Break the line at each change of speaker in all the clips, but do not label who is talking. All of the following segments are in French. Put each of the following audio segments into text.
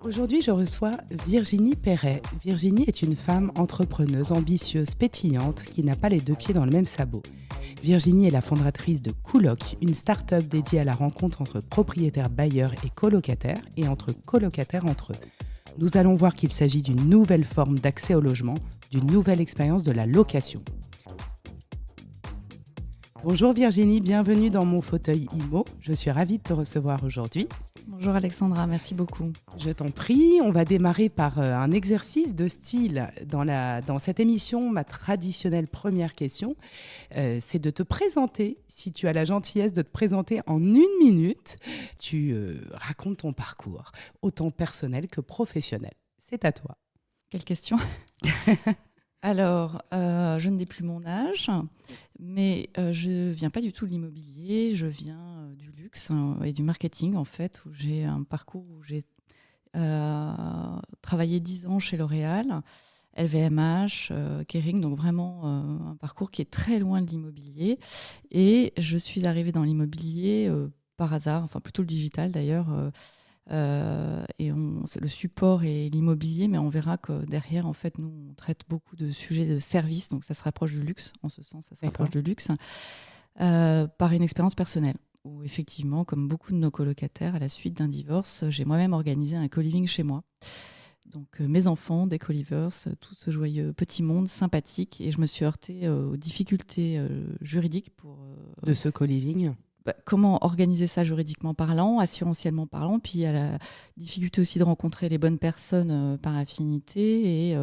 Aujourd'hui, je reçois Virginie Perret. Virginie est une femme entrepreneuse, ambitieuse, pétillante, qui n'a pas les deux pieds dans le même sabot. Virginie est la fondatrice de Cooloc, une start-up dédiée à la rencontre entre propriétaires bailleurs et colocataires, et entre colocataires entre eux. Nous allons voir qu'il s'agit d'une nouvelle forme d'accès au logement, d'une nouvelle expérience de la location. Bonjour Virginie, bienvenue dans mon fauteuil IMO. Je suis ravie de te recevoir aujourd'hui.
Bonjour Alexandra, merci beaucoup.
Je t'en prie, on va démarrer par un exercice de style. Dans cette émission, ma traditionnelle première question, c'est de te présenter. Si tu as la gentillesse de te présenter en 1 minute, tu racontes ton parcours, autant personnel que professionnel. C'est à toi.
Quelle question? Alors, je ne dis plus mon âge, mais je ne viens pas du tout de l'immobilier, je viens du luxe et du marketing, en fait, où j'ai un parcours où j'ai travaillé 10 ans chez L'Oréal, LVMH, Kering, donc vraiment un parcours qui est très loin de l'immobilier. Et je suis arrivée dans l'immobilier par hasard, enfin plutôt le digital d'ailleurs, c'est le support et l'immobilier, mais on verra que derrière, en fait, nous, on traite beaucoup de sujets de services, donc ça se rapproche du luxe, en ce sens, ça se rapproche du luxe, par une expérience personnelle, où effectivement, comme beaucoup de nos colocataires, à la suite d'un divorce, j'ai moi-même organisé un co-living chez moi. Donc mes enfants, des co-livers, tout ce joyeux petit monde sympathique, et je me suis heurtée aux difficultés juridiques
de ce co-living.
Comment organiser ça juridiquement parlant, assurantiellement parlant, puis à la difficulté aussi de rencontrer les bonnes personnes par affinité, et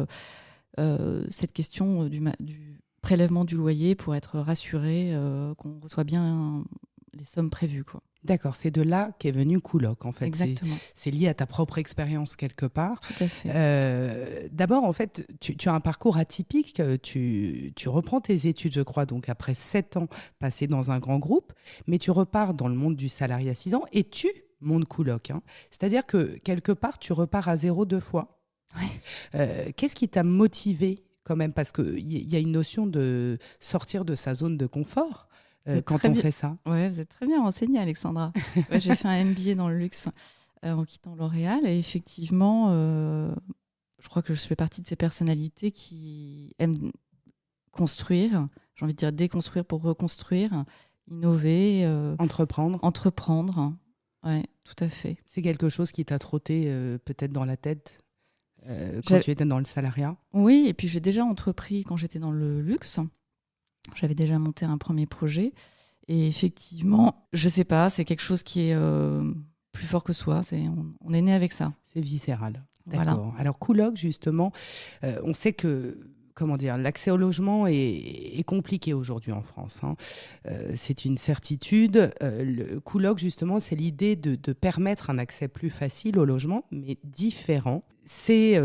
cette question du prélèvement du loyer pour être rassuré qu'on reçoit bien les sommes prévues, quoi.
D'accord, c'est de là qu'est venu Cooloc, en fait.
Exactement.
C'est lié à ta propre expérience quelque part.
Tout à fait.
D'abord, en fait, tu as un parcours atypique. Tu reprends tes études, je crois, donc après 7 ans passés dans un grand groupe, mais tu repars dans le monde du salariat 6 ans et tu montes Cooloc. C'est-à-dire que quelque part, tu repars à zéro 2 fois.
Ouais.
Qu'est-ce qui t'a motivé quand même? Parce qu'il y a une notion de sortir de sa zone de confort. Quand on fait ça.
Ouais, vous êtes très bien renseignée, Alexandra. Ouais, j'ai fait un MBA dans le luxe en quittant L'Oréal. Et effectivement, je crois que je fais partie de ces personnalités qui aiment construire, j'ai envie de dire déconstruire pour reconstruire, innover. Entreprendre. Ouais, tout à fait.
C'est quelque chose qui t'a trotté peut-être dans la tête quand tu étais dans le salariat?
Oui, et puis j'ai déjà entrepris quand j'étais dans le luxe. J'avais déjà monté un premier projet. Et effectivement, je sais pas, c'est quelque chose qui est plus fort que soi. On est né avec ça.
C'est viscéral.
D'accord.
Voilà. Alors, Cooloc, justement, on sait que l'accès au logement est compliqué aujourd'hui en France. C'est une certitude. Le Cooloc, justement, c'est l'idée de permettre un accès plus facile au logement, mais différent. C'est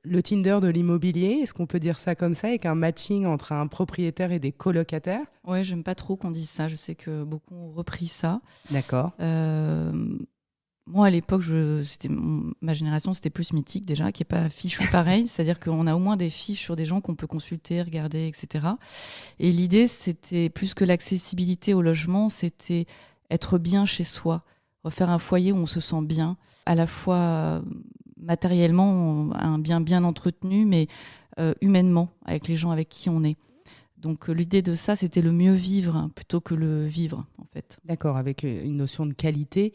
le Tinder de l'immobilier, est-ce qu'on peut dire ça comme ça, avec un matching entre un propriétaire et des colocataires?
Ouais, j'aime pas trop qu'on dise ça. Je sais que beaucoup ont repris ça.
D'accord.
Moi, à l'époque, ma génération, c'était plus mythique déjà, qui n'est pas fichu pareil. C'est-à-dire qu'on a au moins des fiches sur des gens qu'on peut consulter, regarder, etc. Et l'idée, c'était plus que l'accessibilité au logement, c'était être bien chez soi, refaire un foyer où on se sent bien, à la fois matériellement, un bien entretenu, mais humainement, avec les gens avec qui on est. Donc l'idée de ça, c'était le mieux vivre plutôt que le vivre, en fait.
D'accord, avec une notion de qualité.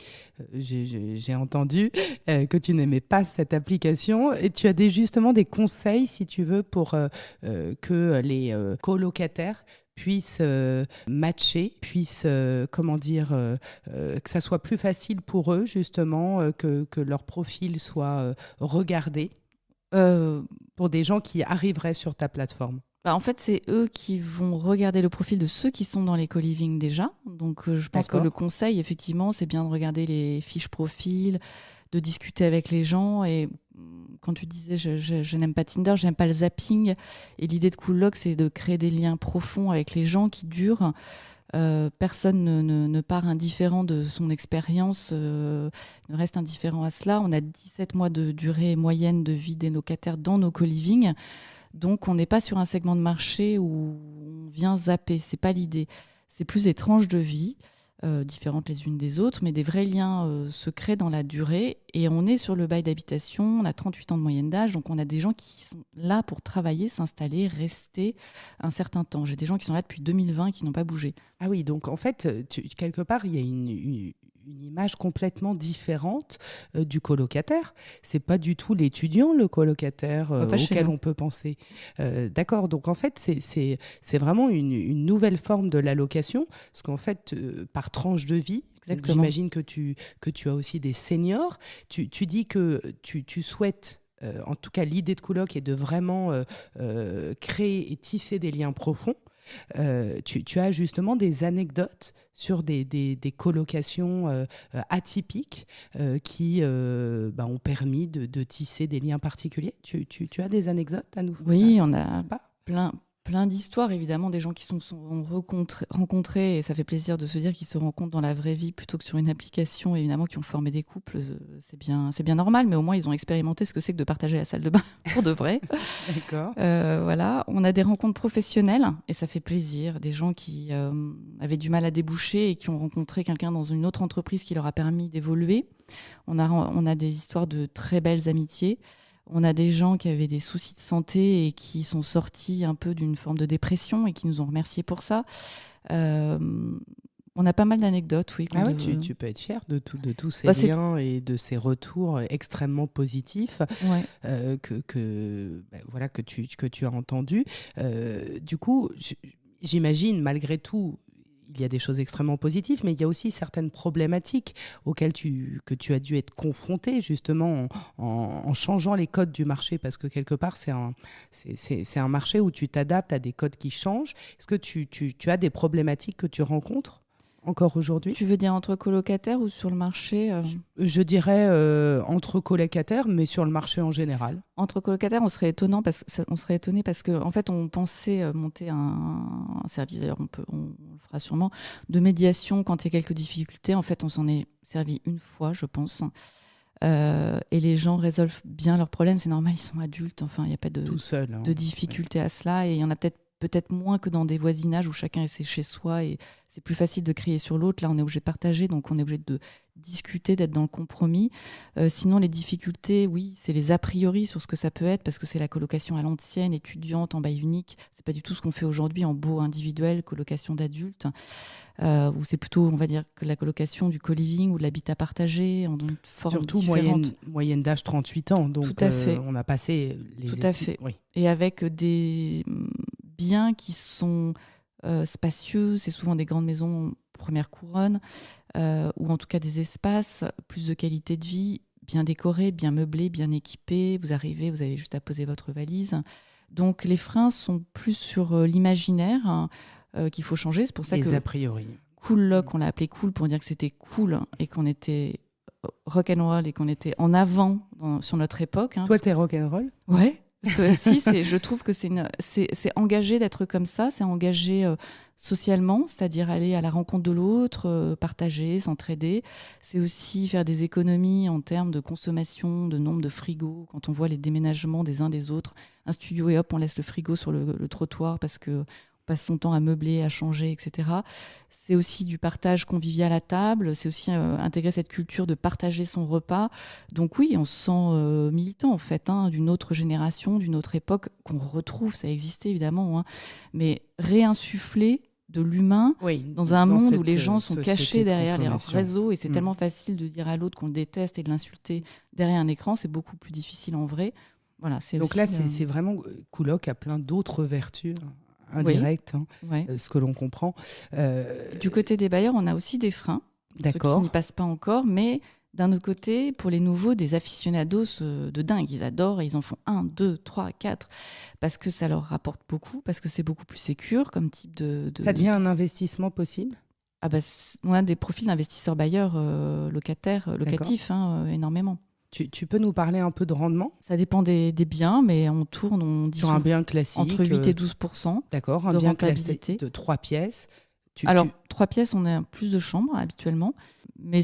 J'ai entendu que tu n'aimais pas cette application. Et tu as justement des conseils, si tu veux, pour que les colocataires puissent matcher, puissent, que ça soit plus facile pour eux, justement, que leur profil soit regardé pour des gens qui arriveraient sur ta plateforme.
En fait, c'est eux qui vont regarder le profil de ceux qui sont dans les co-living déjà. Donc, je pense que le conseil, effectivement, c'est bien de regarder les fiches profils, de discuter avec les gens. Et quand tu disais je n'aime pas Tinder, je n'aime pas le zapping. Et l'idée de Cooloc, c'est de créer des liens profonds avec les gens qui durent. Personne ne part indifférent de son expérience, ne reste indifférent à cela. On a 17 mois de durée moyenne de vie des locataires dans nos co-living. Donc, on n'est pas sur un segment de marché où on vient zapper. Ce n'est pas l'idée. C'est plus des tranches de vie, différentes les unes des autres, mais des vrais liens se créent dans la durée. Et on est sur le bail d'habitation, on a 38 ans de moyenne d'âge, donc on a des gens qui sont là pour travailler, s'installer, rester un certain temps. J'ai des gens qui sont là depuis 2020 qui n'ont pas bougé.
Ah oui, donc en fait, quelque part, il y a une image complètement différente du colocataire. C'est pas du tout l'étudiant, le colocataire
Pas chez
auquel
nous.
on peut penser. D'accord, donc en fait, c'est vraiment une nouvelle forme de l'allocation, parce qu'en fait, par tranche de vie, donc
Exactement.
j'imagine que tu as aussi des seniors. Tu dis que tu souhaites, en tout cas l'idée de coloc est de vraiment créer et tisser des liens profonds. Tu as justement des anecdotes sur des colocations atypiques qui ont permis de tisser des liens particuliers. Tu as des anecdotes à nous?
Oui, on a
Pas
plein d'histoires, évidemment, des gens qui sont rencontrés, et ça fait plaisir de se dire qu'ils se rencontrent dans la vraie vie plutôt que sur une application, évidemment, qui ont formé des couples. C'est bien normal, mais au moins, ils ont expérimenté ce que c'est que de partager la salle de bain pour de vrai.
D'accord.
Voilà. On a des rencontres professionnelles, et ça fait plaisir. Des gens qui avaient du mal à déboucher et qui ont rencontré quelqu'un dans une autre entreprise qui leur a permis d'évoluer. On a des histoires de très belles amitiés. On a des gens qui avaient des soucis de santé et qui sont sortis un peu d'une forme de dépression et qui nous ont remerciés pour ça. On a pas mal d'anecdotes, oui.
Ah ouais, tu peux être fier de tous ces
Bah,
liens et de ces retours extrêmement positifs
Ouais.
que tu as entendus. Du coup, j'imagine malgré tout, il y a des choses extrêmement positives, mais il y a aussi certaines problématiques auxquelles que tu as dû être confronté justement en changeant les codes du marché, parce que quelque part, c'est un marché où tu t'adaptes à des codes qui changent. Est-ce que tu as des problématiques que tu rencontres encore aujourd'hui?
Tu veux dire entre colocataires ou sur le marché
Je dirais entre colocataires, mais sur le marché en général.
Entre colocataires, on serait étonné parce que en fait, on pensait monter un service, d'ailleurs, on le fera sûrement, de médiation quand il y a quelques difficultés. En fait, on s'en est servi une fois, je pense. Et les gens résolvent bien leurs problèmes. C'est normal, ils sont adultes. Enfin, il n'y a pas
Tout seul.
de difficulté à cela. Et il y en a peut-être moins que dans des voisinages où chacun est chez soi et c'est plus facile de crier sur l'autre. Là, on est obligé de partager, donc on est obligé de discuter, d'être dans le compromis. Sinon, les difficultés, oui, c'est les a priori sur ce que ça peut être, parce que c'est la colocation à l'ancienne, étudiante, en bail unique. C'est pas du tout ce qu'on fait aujourd'hui en beau individuel, colocation d'adultes, où c'est plutôt, on va dire, que la colocation du co-living ou de l'habitat partagé, en une forme
Surtout
différente.
moyenne d'âge 38 ans, donc
Tout à fait.
on a passé les
Tout à fait.
Oui.
Et avec des biens qui sont spacieux, c'est souvent des grandes maisons première couronne, ou en tout cas des espaces, plus de qualité de vie, bien décorés, bien meublés, bien équipés. Vous arrivez, vous avez juste à poser votre valise. Donc les freins sont plus sur l'imaginaire qu'il faut changer. C'est pour ça
Les
que
a priori.
Cool Lock, on l'a appelé cool pour dire que c'était cool et qu'on était rock'n'roll et qu'on était en avant sur notre époque.
Toi, t'es rock'n'roll?
Ouais. Parce que si, je trouve que c'est engagé d'être comme ça, c'est engagé socialement, c'est-à-dire aller à la rencontre de l'autre, partager, s'entraider. C'est aussi faire des économies en termes de consommation, de nombre de frigos. Quand on voit les déménagements des uns des autres, un studio et hop, on laisse le frigo sur le trottoir parce que passe son temps à meubler, à changer, etc. C'est aussi du partage convivial à table, c'est aussi intégrer cette culture de partager son repas. Donc oui, on se sent militant en fait, d'une autre génération, d'une autre époque qu'on retrouve, ça existait évidemment, mais réinsuffler de l'humain dans un monde où les gens sont cachés derrière les réseaux et c'est tellement facile de dire à l'autre qu'on le déteste et de l'insulter derrière un écran, c'est beaucoup plus difficile en vrai. Voilà,
donc
aussi,
là, c'est vraiment Cooloc a plein d'autres vertus indirectes, ce que l'on comprend.
Du côté des bailleurs, on a aussi des freins, ceux qui n'y passent pas encore, mais d'un autre côté, pour les nouveaux, des aficionados de dingue. Ils adorent et ils en font 1, 2, 3, 4, parce que ça leur rapporte beaucoup, parce que c'est beaucoup plus sécure comme type de...
Ça devient un investissement possible?
On a des profils d'investisseurs bailleurs locatifs, énormément.
Tu peux nous parler un peu de rendement?
Ça dépend des biens, mais on dit
sur un bien classique
entre 8 et 12%.
D'accord, un
de
bien
rentabilité.
classique de 3 pièces.
3 pièces, on a plus de chambres habituellement, mais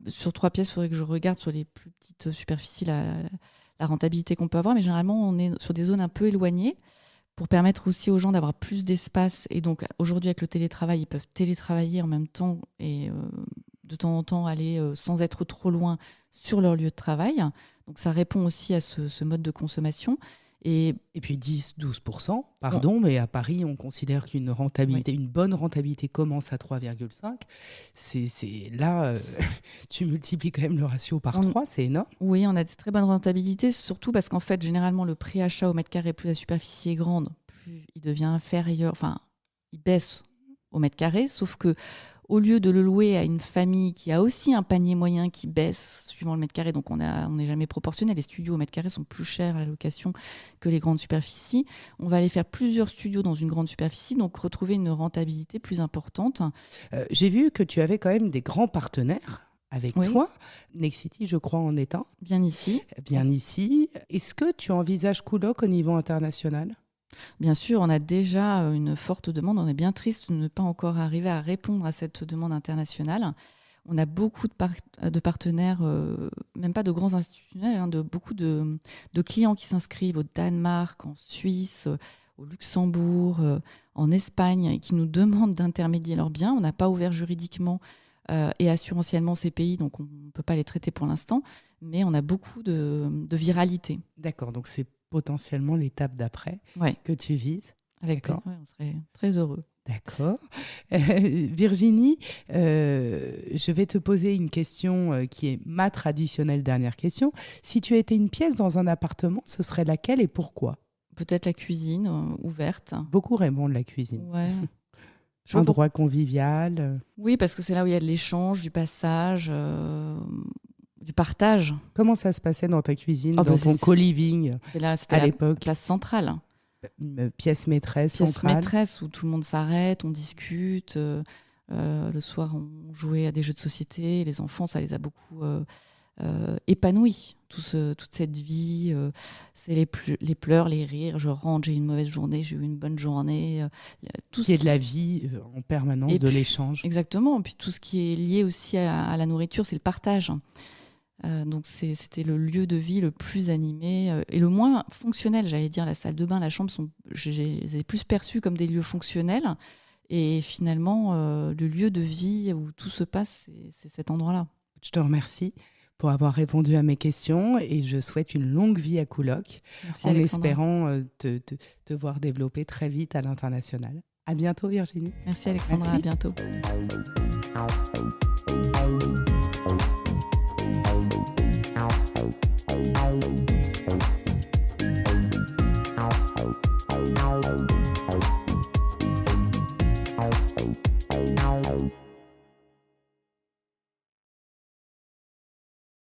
sur 3 pièces, il faudrait que je regarde sur les plus petites superficies la rentabilité qu'on peut avoir, mais généralement, on est sur des zones un peu éloignées pour permettre aussi aux gens d'avoir plus d'espace. Et donc aujourd'hui, avec le télétravail, ils peuvent télétravailler en même temps et de temps en temps aller sans être trop loin sur leur lieu de travail. Donc ça répond aussi à ce mode de consommation.
Et puis 10-12%, pardon, mais à Paris, on considère qu'une rentabilité, une bonne rentabilité commence à 3,5. Là, tu multiplies quand même le ratio par 3, c'est énorme.
Oui, on a de très bonnes rentabilités, surtout parce qu'en fait, généralement, le prix achat au mètre carré, plus la superficie est grande, plus il devient inférieur, enfin, il baisse au mètre carré, sauf que au lieu de le louer à une famille qui a aussi un panier moyen qui baisse suivant le mètre carré, donc on n'est jamais proportionné. Les studios au mètre carré sont plus chers à la location que les grandes superficies. On va aller faire plusieurs studios dans une grande superficie, donc retrouver une rentabilité plus importante.
J'ai vu que tu avais quand même des grands partenaires avec toi. Nexity, je crois, en est un.
Bien ici.
Est-ce que tu envisages Cooloc au niveau international ?
Bien sûr, on a déjà une forte demande. On est bien triste de ne pas encore arriver à répondre à cette demande internationale. On a beaucoup de partenaires, même pas de grands institutionnels, de beaucoup de clients qui s'inscrivent au Danemark, en Suisse, au Luxembourg, en Espagne, et qui nous demandent d'intermédier leurs biens. On n'a pas ouvert juridiquement et assurantiellement ces pays, donc on ne peut pas les traiter pour l'instant, mais on a beaucoup de viralité.
D'accord, donc c'est potentiellement l'étape d'après que tu vises.
Avec on serait très heureux.
D'accord. Virginie, je vais te poser une question qui est ma traditionnelle dernière question. Si tu étais une pièce dans un appartement, ce serait laquelle et pourquoi ?
Peut-être la cuisine ouverte.
Beaucoup répondent la cuisine.
Ouais.
Un endroit convivial.
Oui, parce que c'est là où il y a de l'échange, du passage, du partage.
Comment ça se passait dans ta cuisine, dans ton co-living à l'époque ?
La place centrale.
Pièce maîtresse centrale.
Pièce maîtresse où tout le monde s'arrête, on discute. Le soir, on jouait à des jeux de société. Les enfants, ça les a beaucoup épanouis. Toute cette vie, c'est les pleurs, les rires. Je rentre, j'ai eu une mauvaise journée, j'ai eu une bonne journée.
Tout ce qui est de la vie en permanence, de l'échange.
Exactement. Et puis tout ce qui est lié aussi à la nourriture, c'est le partage. Donc c'était le lieu de vie le plus animé et le moins fonctionnel, j'allais dire. La salle de bain, la chambre, je les ai plus perçus comme des lieux fonctionnels. Et finalement, le lieu de vie où tout se passe, c'est cet endroit-là.
Je te remercie pour avoir répondu à mes questions et je souhaite une longue vie à Cooloc.
Merci,
en
Alexandra.
espérant te voir développer très vite à l'international. À bientôt, Virginie.
Merci, Alexandra. Merci. À bientôt.
Wow.